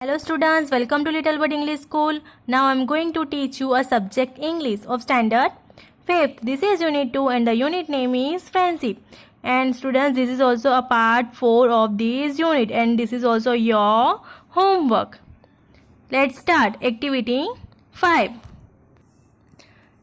Hello students, welcome to Little Bird English School. Now I am going to teach you a subject English of standard 5th. This is unit 2 and the unit name is friendship. And students, this is also a part 4 of this unit and this is also your homework. Let's start. Activity 5.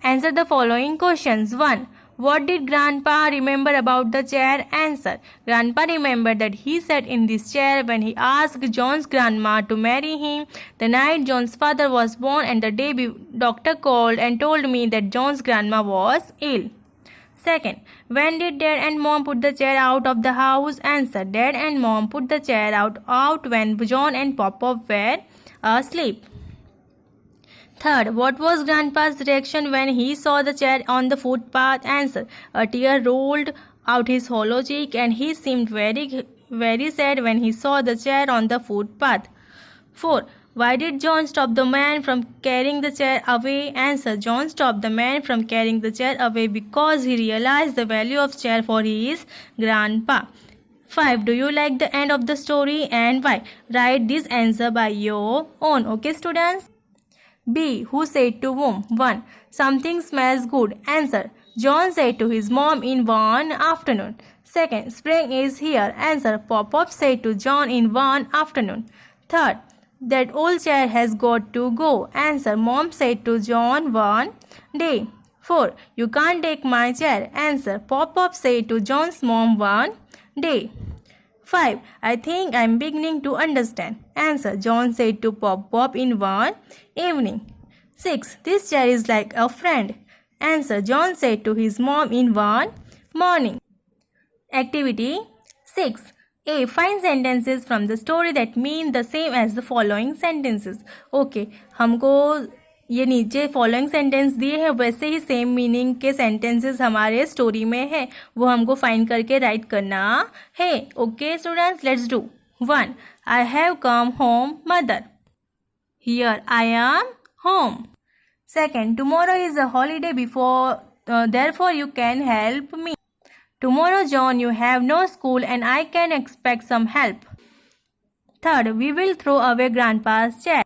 Answer the following questions. 1. What did Grandpa remember about the chair? Answer. Grandpa remembered that he sat in this chair when he asked John's grandma to marry him the night John's father was born, and the day doctor called and told me that John's grandma was ill. Second, when did Dad and Mom put the chair out of the house? Answer. Dad and Mom put the chair out when John and Papa were asleep. Third, what was Grandpa's reaction when he saw the chair on the footpath? Answer. A tear rolled out his hollow cheek and he seemed very sad when he saw the chair on the footpath. 4. Why did John stop the man from carrying the chair away? Answer. John stopped the man from carrying the chair away because he realized the value of chair for his grandpa. 5. Do you like the end of the story and why? Write this answer by your own. Okay, students? B. Who said to whom? 1. Something smells good. Answer. John said to his mom in one afternoon. 2. Spring is here. Answer. Pop-Pop said to John in one afternoon. 3. That old chair has got to go. Answer. Mom said to John one day. 4. You can't take my chair. Answer. Pop-Pop said to John's mom one day. 5. I think I'm beginning to understand. Answer. John said to Pop-Pop in one evening. 6. This chair is like a friend. Answer. John said to his mom in one morning. Activity 6. A. Find sentences from the story that mean the same as the following sentences. Okay, हमको ये नीचे following sentence दिए हैं, वैसे ही same meaning के sentences हमारे story में है, वो हमको फाइंड करके राइट करना है. Okay students, let's do. 1. I have come home, mother. Here I am home. 2. Tomorrow is a holiday therefore you can help me. Tomorrow, John, you have no school and I can expect some help. 3. We will throw away Grandpa's chair.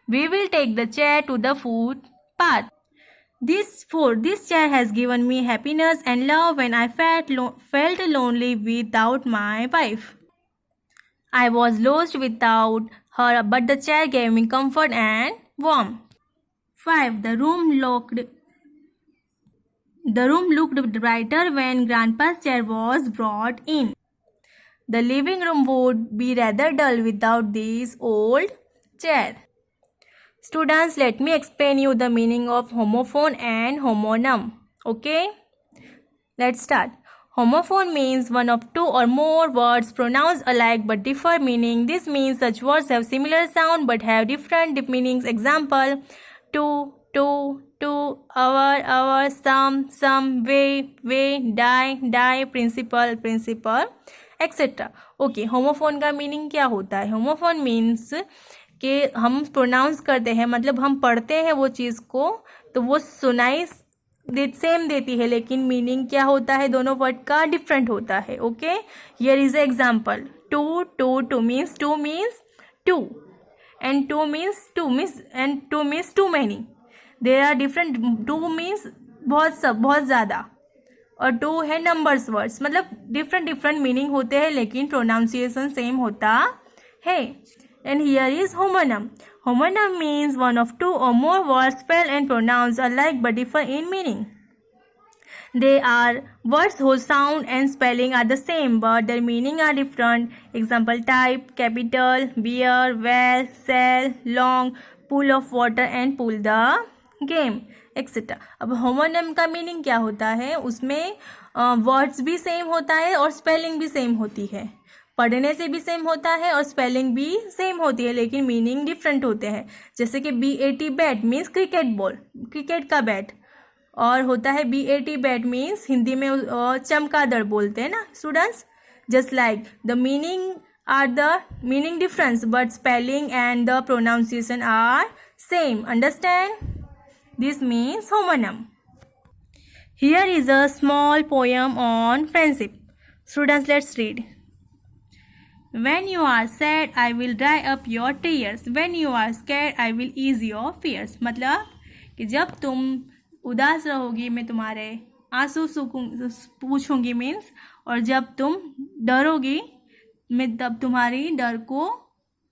We will take the chair to the footpath. 4. This chair has given me happiness and love when I felt lonely without my wife. I was lost without her, but the chair gave me comfort and warmth. 5. The room looked brighter when Grandpa's chair was brought in. The living room would be rather dull without this old chair. Students, let me explain you the meaning of homophone and homonym. Okay? Let's start. Homophone means one of two or more words pronounced alike but differ meaning. This means such words have similar sound but have different meanings. Example: to, our, some, way, die, principal, etc. Okay, homophone का meaning क्या होता है? Homophone means कि हम pronounce करते हैं, मतलब हम पढ़ते हैं वो चीज़ को तो वो सुनाई सेम देती है, लेकिन मीनिंग क्या होता है दोनों वर्ड का डिफरेंट होता है. Okay, here is example. To means to and two means too many. There are different. Too means बहुत ज़्यादा और टू है नंबर्स वर्ड्स, मतलब डिफरेंट मीनिंग होते हैं लेकिन प्रोनाउंसिएशन सेम होता है. And here is homonym. Homonym means one of two or more words spelled and pronounced alike but differ in meaning. They are words whose sound and spelling are the same but their meaning are different. Example: type, capital, beer, well, sell, long, pool of water and pull the game, etc. अब homonym का meaning क्या होता है? उसमें words भी same होता है और स्पेलिंग भी सेम होती है. पढ़ने से भी सेम होता है और स्पेलिंग भी सेम होती है लेकिन मीनिंग डिफरेंट होते हैं. जैसे कि BAT bat means cricket ball, cricket का बैट, और होता है BAT बैट मीन्स हिंदी में चमगादड़ बोलते हैं ना students. Just like the meaning difference but spelling and the pronunciation are same. Understand? This means homonym. Here is a small poem on friendship. Students, let's read. When you are sad, I will dry up your tears. When you are scared, I will ease your fears. मतलब कि जब तुम उदास रहोगी मैं तुम्हारे आंसू पूछूंगी मीन्स, और जब तुम डरोगी मैं तब तुम्हारी डर को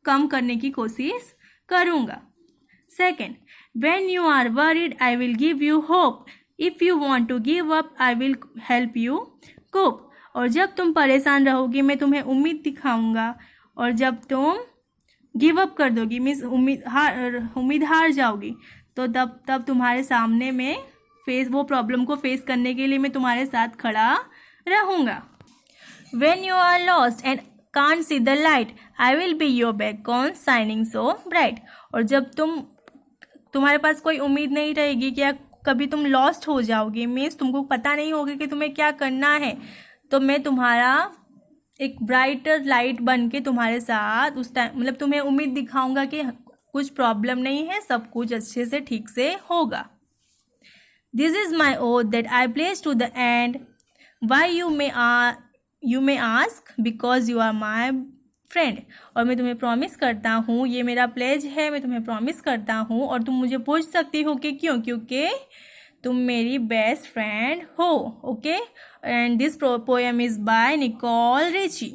कम करने की कोशिश करूँगा. Second, when you are worried, I will give you hope. If you want to give up, I will help you cope. और जब तुम परेशान रहोगी मैं तुम्हें उम्मीद दिखाऊंगा, और जब तुम गिव अप कर दोगी मीन्स उम्मीद हार जाओगी तो तब तुम्हारे सामने में वो प्रॉब्लम को फेस करने के लिए मैं तुम्हारे साथ खड़ा रहूँगा. When you are lost and can't see the light, I will be your beacon shining so bright. और जब तुम्हारे पास कोई उम्मीद नहीं रहेगी, क्या कभी तुम लॉस्ट हो जाओगी मीन्स तुमको पता नहीं होगा कि तुम्हें क्या करना है, तो मैं तुम्हारा एक ब्राइटर लाइट बन के तुम्हारे साथ उस टाइम मतलब तुम्हें उम्मीद दिखाऊंगा कि कुछ प्रॉब्लम नहीं है, सब कुछ अच्छे से ठीक से होगा. This is my oath that I place to the end. Why you may ask, because you are my friend. और मैं तुम्हें प्रॉमिस करता हूँ, ये मेरा प्लेज है, मैं तुम्हें प्रॉमिस करता हूँ और तुम मुझे पूछ सकती हो कि क्यों, क्योंकि तुम मेरी बेस्ट फ्रेंड हो. Okay, and this poem is by Nicole Richie.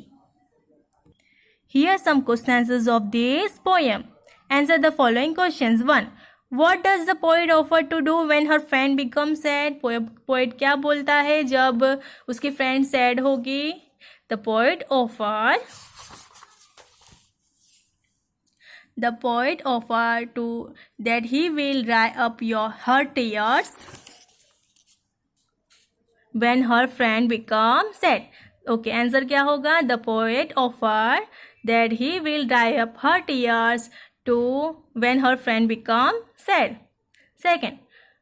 Here some questions of this poem. Answer the following questions. 1. What does the poet offer to do when her friend becomes sad? Poet क्या बोलता है जब उसकी friend sad होगी? The poet offer to that he will dry up her tears when her friend becomes sad. Okay, answer क्या होगा? The poet offer that he will dry up her tears when her friend becomes sad. Second,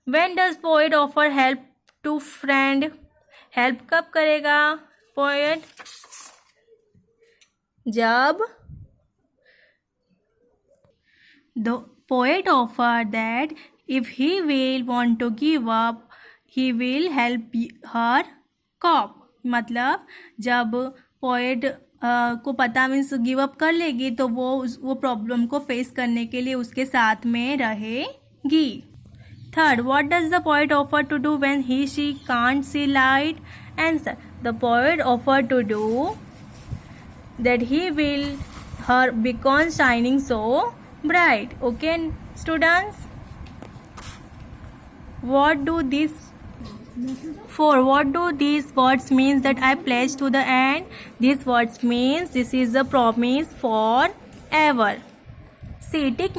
when does poet offer help to friend? Help कब करेगा poet? जब the poet offer that if he will want to give up, he will help her cope. मतलब जब poet को पता means give up कर लेगी तो वो प्रॉब्लम को फेस करने के लिए उसके साथ में रहेगी. Third, what does the poet offer to do when he she can't see light? Answer, the poet offer to do that he will her beacon shining so bright. Okay students, what do these words means that I pledge to the end? These words means this is a promise forever. See, tick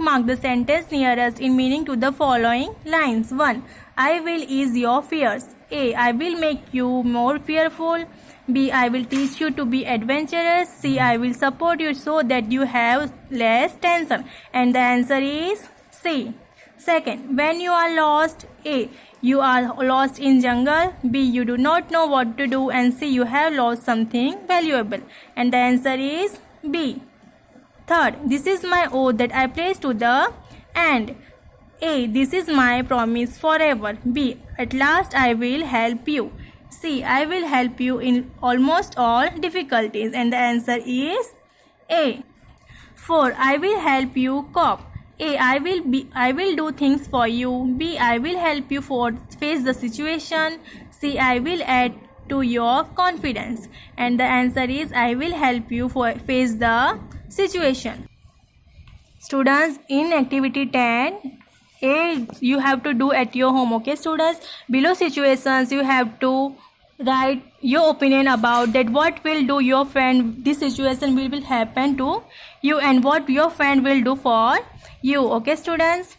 mark the sentence nearest in meaning to the following lines. 1. I will ease your fears. A. I will make you more fearful. B. I will teach you to be adventurous. C. I will support you so that you have less tension. And the answer is C. Second, when you are lost. A. You are lost in jungle. B. You do not know what to do. And C. You have lost something valuable. And the answer is B. Third, this is my oath that I place to the end. A. This is my promise forever. B. At last I will help you. C. I will help you in almost all difficulties. And the answer is A. 4. I will help you cope. A. I will do things for you. B. I will help you face the situation. C. I will add to your confidence. And the answer is I will help you face the situation. Students, in activity 10, A, you have to do at your home. Okay students, below situations you have to write your opinion about that what will do your friend, this situation will happen to you and what your friend will do for you. Okay students,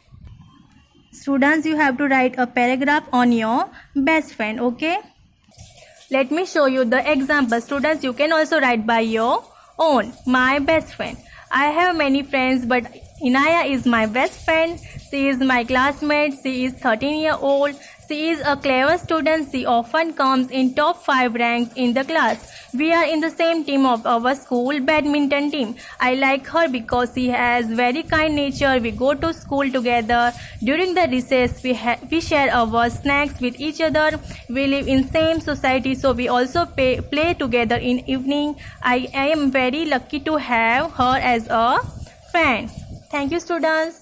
you have to write a paragraph on your best friend. Okay, let me show you the example. Students, you can also write by your own. My best friend. I have many friends, but Inaya is my best friend. She is my classmate. She is 13 years old. She is a clever student. She often comes in top 5 ranks in the class. We are in the same team of our school badminton team. I like her because she has very kind nature. We go to school together. During the recess, we share our snacks with each other. We live in same society, so we also play together in evening. I am very lucky to have her as a friend. Thank you, students.